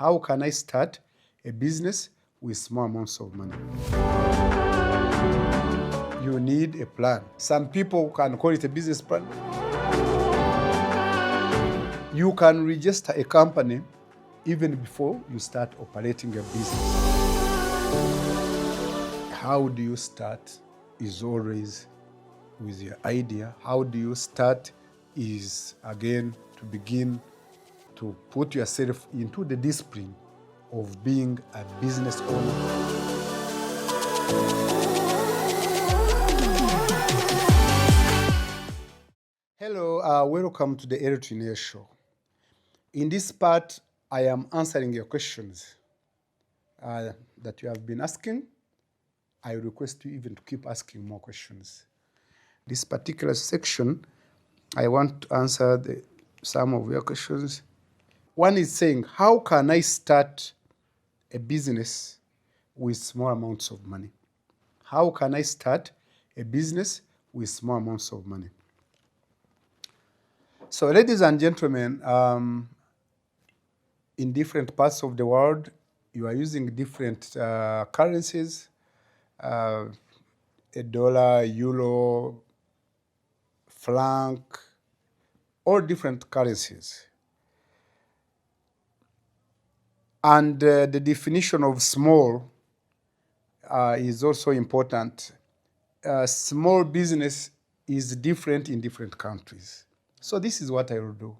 how can I start a business with small amounts of money? You need a plan. Some people can call it a business plan. You can register a company even before you start operating a business. How do you start is always with your idea. How do you start is, again, to begin to put yourself into the discipline of being a business owner. Hello, welcome to the Elly Twineyo Show. In this part, I am answering your questions that you have been asking. I request you even to keep asking more questions. This particular section, I want to answer some of your questions. One is saying, how can I start a business with small amounts of money? How can I start a business with small amounts of money? So, ladies and gentlemen, in different parts of the world, you are using different currencies, a dollar, euro, franc, all different currencies. And the definition of small is also important. Small business is different in different countries. So this is what I will do.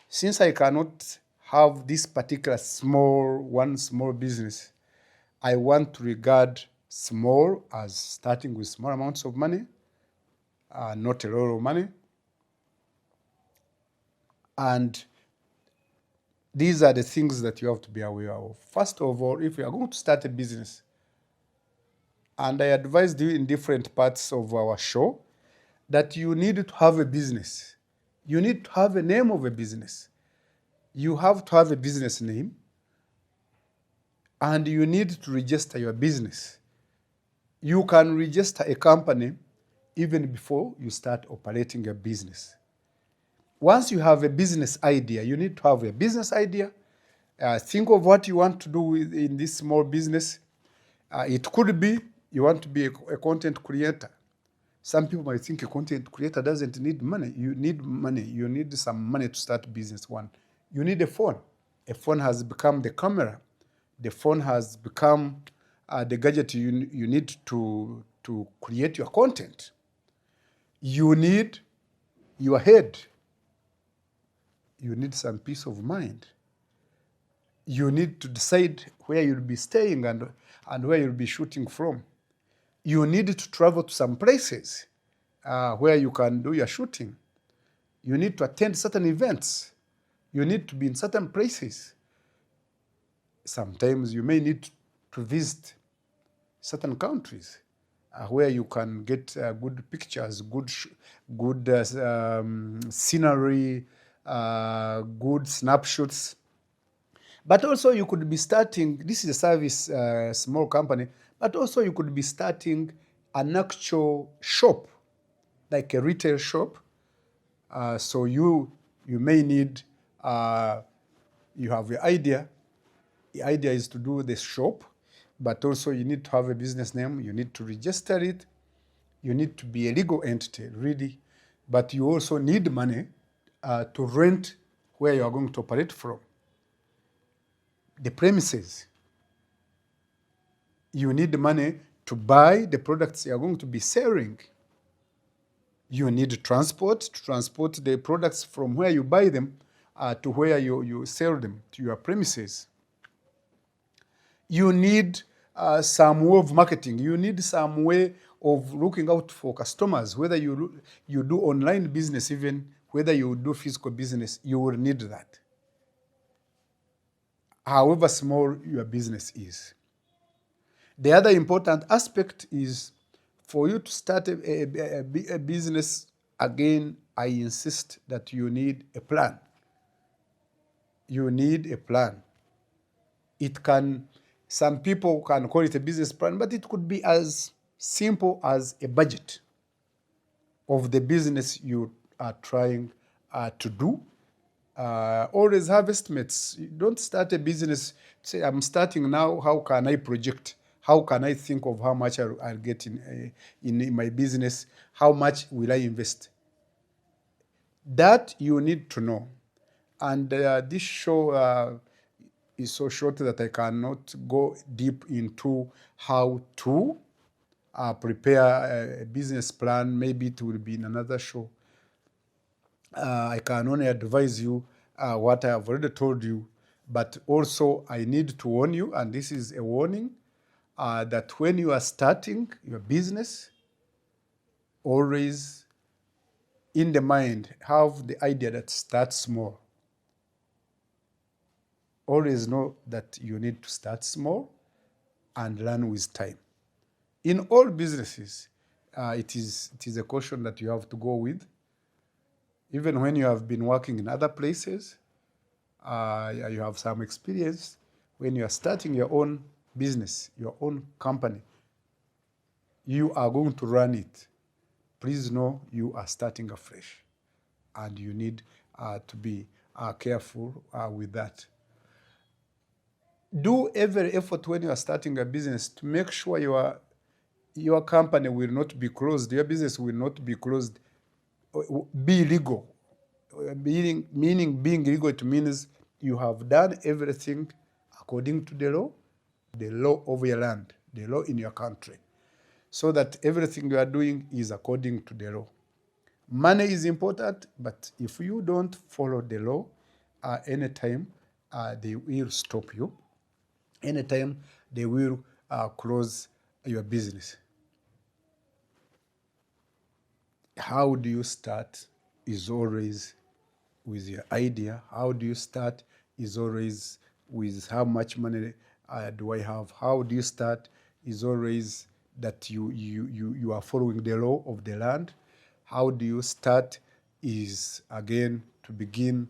Since I cannot have this particular one small business, I want to regard small as starting with small amounts of money, not a lot of money. And these are the things that you have to be aware of. First of all, if you are going to start a business, and I advised you in different parts of our show, that you need to have a business. You need to have a name of a business. You have to have a business name, and you need to register your business. You can register a company even before you start operating a business. Once you have a business idea, you need to have a business idea. Think of what you want to do in this small business. It could be you want to be a content creator. Some people might think a content creator doesn't need money. You need money. You need some money to start business. One, you need a phone. A phone has become the camera. The phone has become the gadget you need to create your content. You need your head. You need some peace of mind. You need to decide where you'll be staying and where you'll be shooting from. You need to travel to some places where you can do your shooting. You need to attend certain events. You need to be in certain places. Sometimes you may need to visit certain countries where you can get good pictures, good scenery, good snapshots. But also you could be starting, this is a service, small company, but also you could be starting an actual shop, like a retail shop. So you may need, you have your idea. The idea is to do the shop, but also you need to have a business name. You need to register it. You need to be a legal entity, really. But you also need money to rent where you are going to operate from. The premises. You need money to buy the products you are going to be selling. You need transport to transport the products from where you buy them to where you sell them, to your premises. You need some way of marketing. You need some way of looking out for customers. Whether you do online business, even whether you do physical business, you will need that. However small your business is. The other important aspect is for you to start a business, again, I insist that you need a plan. You need a plan. Some people can call it a business plan, but it could be as simple as a budget of the business you are trying to do. Always have estimates. You don't start a business, say, I'm starting now, how can I project? How can I think of how much I'll get in my business? How much will I invest? That you need to know. And this show is so short that I cannot go deep into how to prepare a business plan. Maybe it will be in another show. I can only advise you what I have already told you, but also I need to warn you, and this is a warning, that when you are starting your business, always in the mind have the idea that start small. Always know that you need to start small and learn with time. In all businesses, it is a caution that you have to go with. Even when you have been working in other places, you have some experience. When you are starting your own business, your own company, you are going to run it. Please know you are starting afresh, and you need to be careful with that. Do every effort when you are starting a business to make sure your company will not be closed, your business will not be closed. Be legal. Meaning being legal, it means you have done everything according to the law of your land, the law in your country, so that everything you are doing is according to the law. Money is important, but if you don't follow the law, anytime they will stop you. Anytime they will close your business. How do you start is always with your idea. How do you start is always with how much money do I have. How do you start is always that you are following the law of the land. How do you start is, again, to begin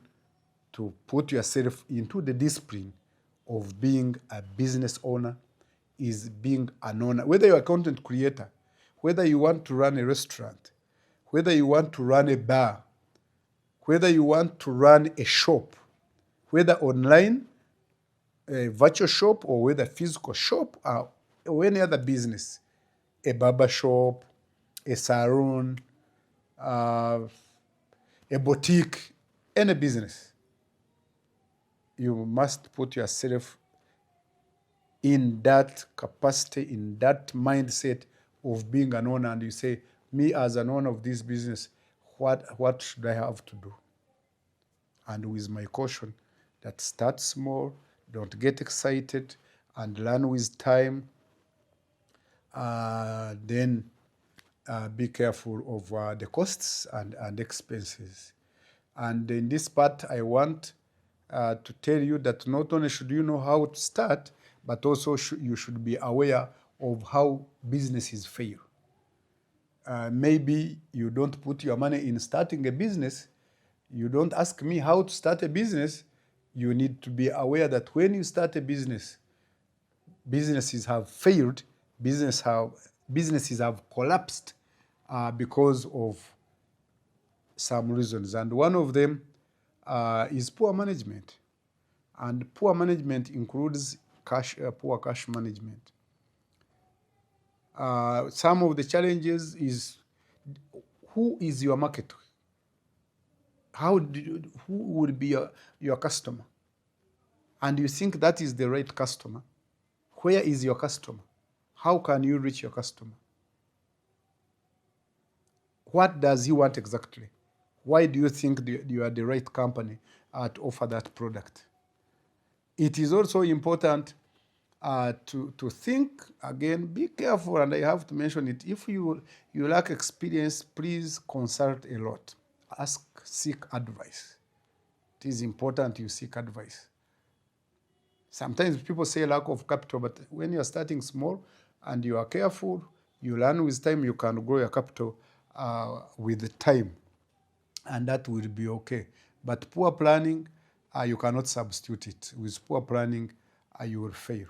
to put yourself into the discipline of being a business owner, is being an owner. Whether you're a content creator, whether you want to run a restaurant, whether you want to run a bar, whether you want to run a shop, whether online, a virtual shop, or whether physical shop, or any other business, a barber shop, a salon, a boutique, any business, you must put yourself in that capacity, in that mindset of being an owner, and you say, me as an owner of this business, what should I have to do? And with my caution, that start small, don't get excited, and learn with time. Then be careful of the costs and expenses. And in this part, I want to tell you that not only should you know how to start, but also you should be aware of how businesses fail. Maybe you don't put your money in starting a business. You don't ask me how to start a business. You need to be aware that when you start a business, businesses have failed, businesses have collapsed because of some reasons. And one of them is poor management. And poor management includes poor cash management. Some of the challenges is, who is your market? Who would be your customer? And you think that is the right customer. Where is your customer? How can you reach your customer? What does he want exactly? Why do you think you are the right company to offer that product? It is also important to think, again, be careful, and I have to mention it. If you lack experience, please consult a lot. Seek advice. It is important you seek advice. Sometimes people say lack of capital, but when you are starting small and you are careful, you learn with time, you can grow your capital with the time, and that will be okay. But poor planning, you cannot substitute it. With poor planning, you will fail.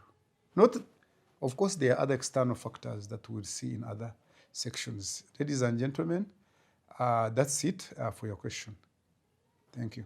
Of course, there are other external factors that we'll see in other sections. Ladies and gentlemen, that's it for your question. Thank you.